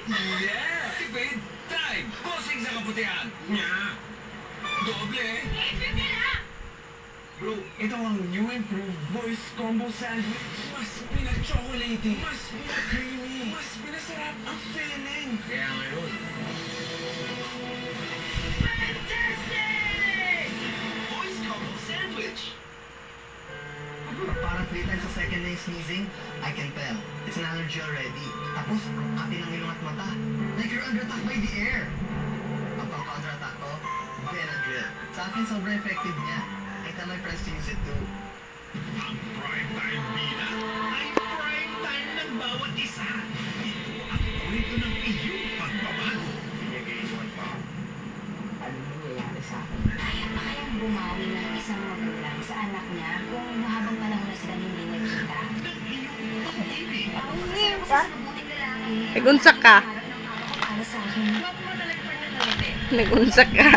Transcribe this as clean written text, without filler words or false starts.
Yeah! Tipid! Time! Bossing sa kaputihan! Nya! Doble! Bro, ito ang new improved voice combo sandwich. Mas pina-chocolatey, mas pina-creamy, mas pinasarap ang feeling. Kaya ngayon, fantastic! Voice combo sandwich. Parang 3 times sa second na yung sneezing. I can tell. It's an allergy already. Tapos, ang kati ng ilong at mata. Like you're under attack by the air. Ang pang-counter-attack ko, Benadryl. Sa akin, sobrang effective niya. I tell my friends to use it too. Ang primetime bida ay primetime ng bawat isa. Ito ang kwento ng iyong pagbabago. Ano nangyayari sa akin? Kaya pa kayang bumawi ng isang magulang sa anak niya kung mahabang panahon na silang hindi nagkita? Ng iyong pag-ibig. Papapakasal ako sa mabuting lalaki. Nagunsak ka. Pangarap ng papa ko para sa akin. Nagunsak ka.